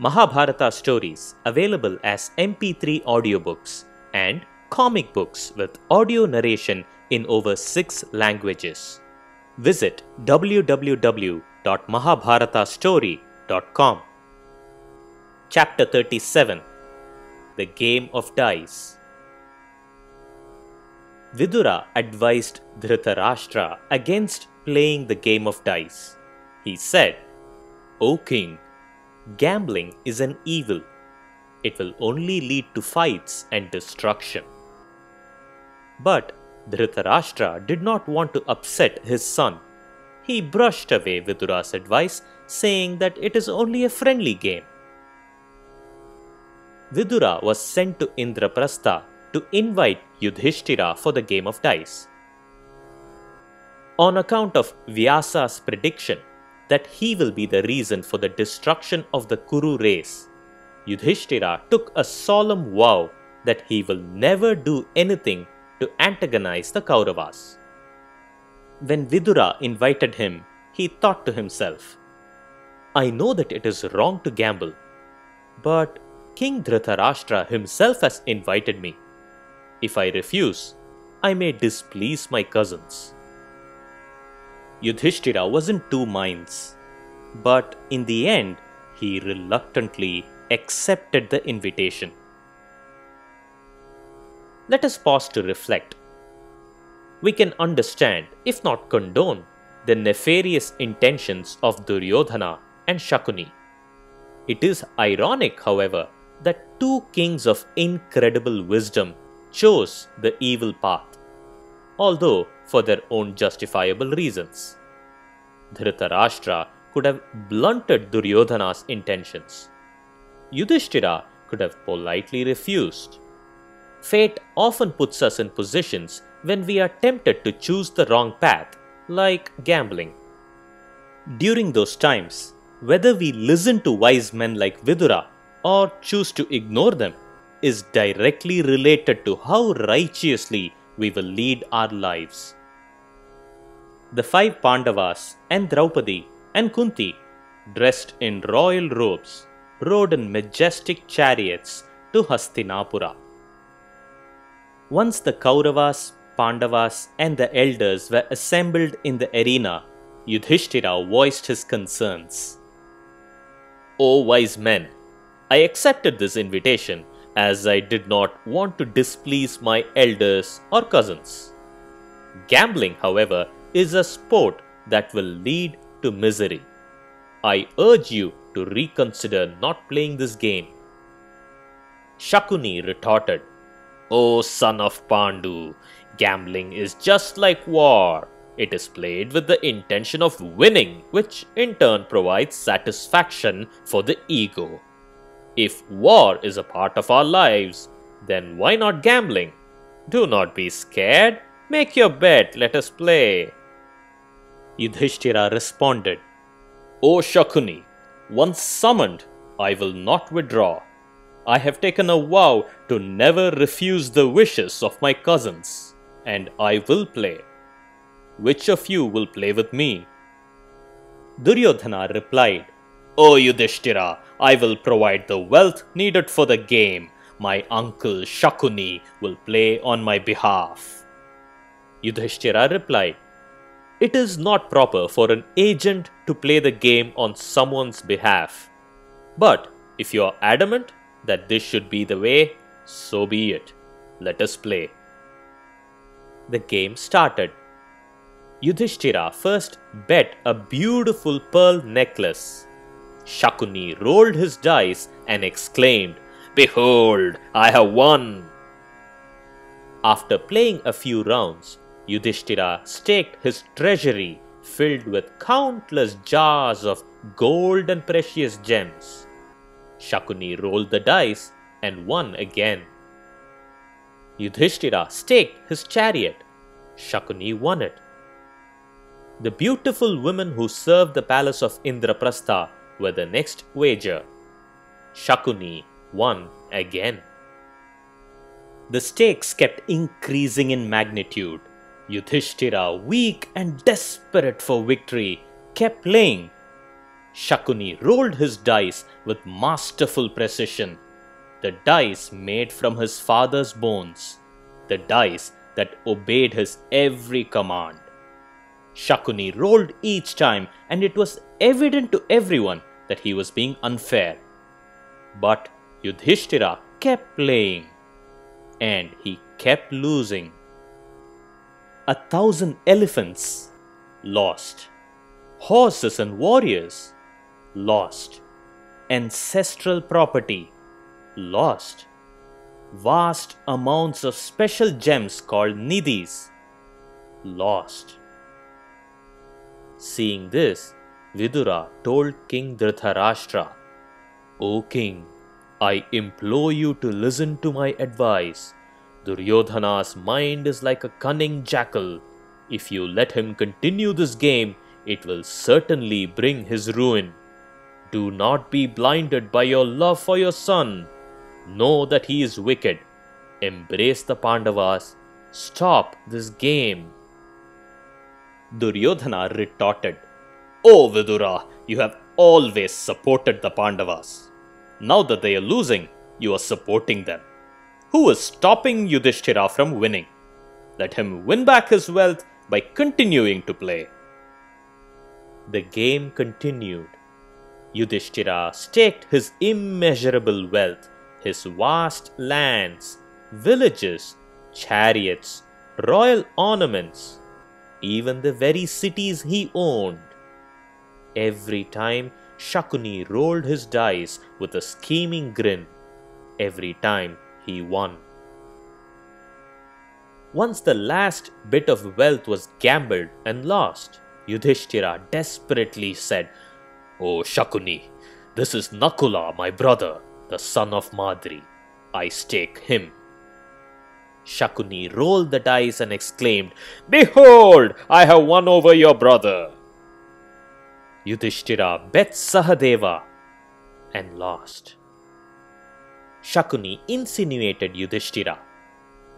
Mahabharata stories available as MP3 audiobooks and comic books with audio narration in over 6 languages. Visit www.mahabharatastory.com. Chapter 37 The Game of Dice. Vidura advised Dhritarashtra against playing the game of dice. He said, "O king, gambling is an evil. It will only lead to fights and destruction." But Dhritarashtra did not want to upset his son. He brushed away Vidura's advice, saying that it is only a friendly game. Vidura was sent to Indraprastha to invite Yudhishtira for the game of dice. On account of Vyasa's prediction that he will be the reason for the destruction of the Kuru race, Yudhishtira took a solemn vow that he will never do anything to antagonize the Kauravas. When Vidura invited him, he thought to himself, "I know that it is wrong to gamble, but King Dhritarashtra himself has invited me. If I refuse, I may displease my cousins." Yudhishtira was in two minds, but in the end, he reluctantly accepted the invitation. Let us pause to reflect. We can understand, if not condone, the nefarious intentions of Duryodhana and Shakuni. It is ironic, however, that two kings of incredible wisdom chose the evil path, although for their own justifiable reasons. Dhritarashtra could have blunted Duryodhana's intentions. Yudhishtira could have politely refused. Fate often puts us in positions when we are tempted to choose the wrong path, like gambling. During those times, whether we listen to wise men like Vidura or choose to ignore them is directly related to how righteously we will lead our lives. The 5 Pandavas and Draupadi and Kunti, dressed in royal robes, rode in majestic chariots to Hastinapura. Once the Kauravas, Pandavas and the elders were assembled in the arena, Yudhishtira voiced his concerns. "O wise men, I accepted this invitation as I did not want to displease my elders or cousins. Gambling, however, is a sport that will lead to misery. I urge you to reconsider not playing this game." Shakuni retorted, "O son of Pandu, gambling is just like war. It is played with the intention of winning, which in turn provides satisfaction for the ego. If war is a part of our lives, then why not gambling? Do not be scared. Make your bet, let us play." Yudhishtira responded, "O Shakuni, once summoned, I will not withdraw. I have taken a vow to never refuse the wishes of my cousins, and I will play. Which of you will play with me?" Duryodhana replied, "O Yudhishtira, I will provide the wealth needed for the game. My uncle Shakuni will play on my behalf." Yudhishtira replied, "It is not proper for an agent to play the game on someone's behalf. But if you are adamant that this should be the way, so be it. Let us play." The game started. Yudhishtira first bet a beautiful pearl necklace. Shakuni rolled his dice and exclaimed, "Behold, I have won!" After playing a few rounds, Yudhishtira staked his treasury filled with countless jars of gold and precious gems. Shakuni rolled the dice and won again. Yudhishtira staked his chariot. Shakuni won it. The beautiful women who served the palace of Indraprastha were the next wager. Shakuni won again. The stakes kept increasing in magnitude. Yudhishtira, weak and desperate for victory, kept playing. Shakuni rolled his dice with masterful precision. The dice made from his father's bones. The dice that obeyed his every command. Shakuni rolled each time, and it was evident to everyone that he was being unfair. But Yudhishtira kept playing, and he kept losing. 1,000 elephants lost. Horses and warriors lost. Ancestral property lost. Vast amounts of special gems called nidhis lost. Seeing this, Vidura told King Dhritarashtra, "O king, I implore you to listen to my advice. Duryodhana's mind is like a cunning jackal. If you let him continue this game, it will certainly bring his ruin. Do not be blinded by your love for your son. Know that he is wicked. Embrace the Pandavas. Stop this game." Duryodhana retorted, "O Vidura, you have always supported the Pandavas. Now that they are losing, you are supporting them. Who is stopping Yudhishthira from winning? Let him win back his wealth by continuing to play." The game continued. Yudhishthira staked his immeasurable wealth, his vast lands, villages, chariots, royal ornaments, even the very cities he owned. Every time Shakuni rolled his dice with a scheming grin. Every time he won. Once the last bit of wealth was gambled and lost, Yudhishthira desperately said, "O Shakuni, this is Nakula, my brother, the son of Madri. I stake him." Shakuni rolled the dice and exclaimed, "Behold, I have won over your brother." Yudhishthira bet Sahadeva and lost. Shakuni insinuated Yudhishthira,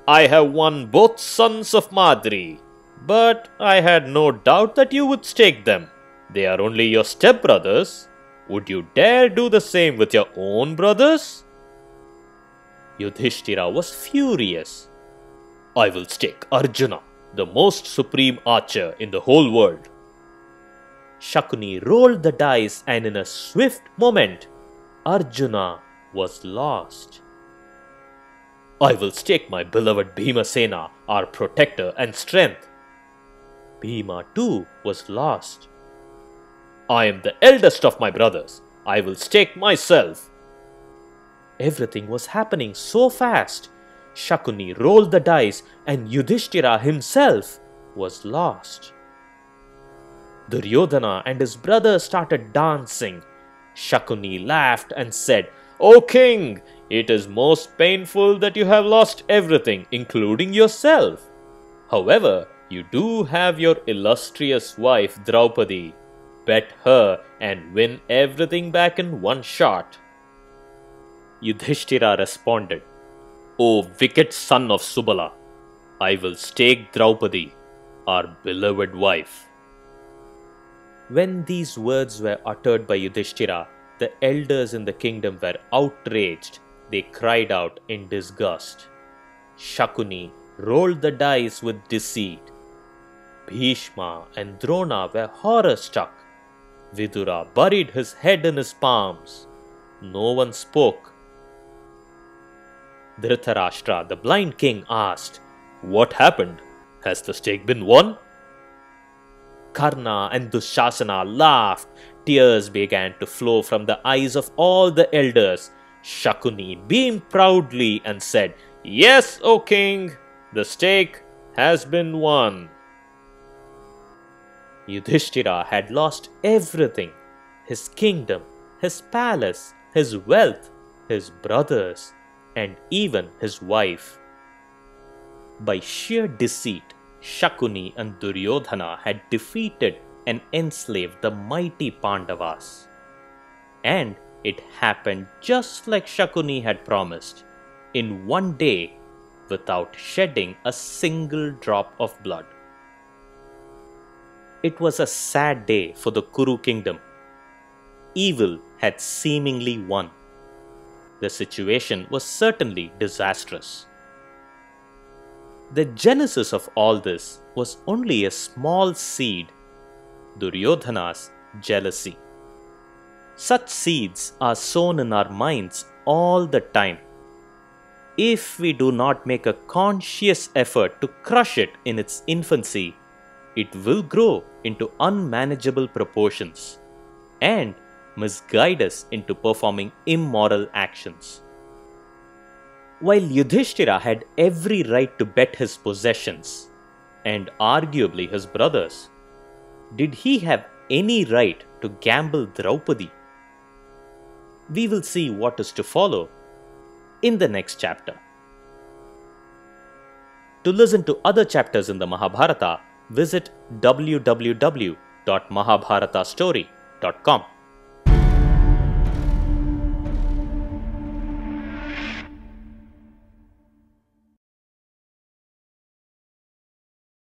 "I have won both sons of Madri, but I had no doubt that you would stake them. They are only your stepbrothers. Would you dare do the same with your own brothers?" Yudhishthira was furious. "I will stake Arjuna, the most supreme archer in the whole world." Shakuni rolled the dice, and in a swift moment, Arjuna was lost. "I will stake my beloved Bhimasena, our protector and strength." Bhima too was lost. "I am the eldest of my brothers. I will stake myself." Everything was happening so fast. Shakuni rolled the dice, and Yudhishthira himself was lost. Duryodhana and his brother started dancing. Shakuni laughed and said, "O king, it is most painful that you have lost everything, including yourself. However, you do have your illustrious wife Draupadi. Bet her and win everything back in one shot." Yudhishthira responded, "O wicked son of Subala, I will stake Draupadi, our beloved wife." When these words were uttered by Yudhishthira, the elders in the kingdom were outraged. They cried out in disgust. Shakuni rolled the dice with deceit. Bhishma and Drona were horror-struck. Vidura buried his head in his palms. No one spoke. Dhritarashtra, the blind king, asked, "What happened? Has the stake been won?" Karna and Dushasana laughed. Tears began to flow from the eyes of all the elders. Shakuni beamed proudly and said, "Yes, O king, the stake has been won." Yudhishthira had lost everything: his kingdom, his palace, his wealth, his brothers, and even his wife. By sheer deceit, Shakuni and Duryodhana had defeated and enslaved the mighty Pandavas. And it happened just like Shakuni had promised, in one day, without shedding a single drop of blood. It was a sad day for the Kuru kingdom. evil had seemingly won. The situation was certainly disastrous. The genesis of all this was only a small seed, Duryodhana's jealousy. Such seeds are sown in our minds all the time. If we do not make a conscious effort to crush it in its infancy, it will grow into unmanageable proportions and misguide us into performing immoral actions. While Yudhishtira had every right to bet his possessions, and arguably his brothers, did he have any right to gamble Draupadi? We will see what is to follow in the next chapter. To listen to other chapters in the Mahabharata, visit www.mahabharatastory.com.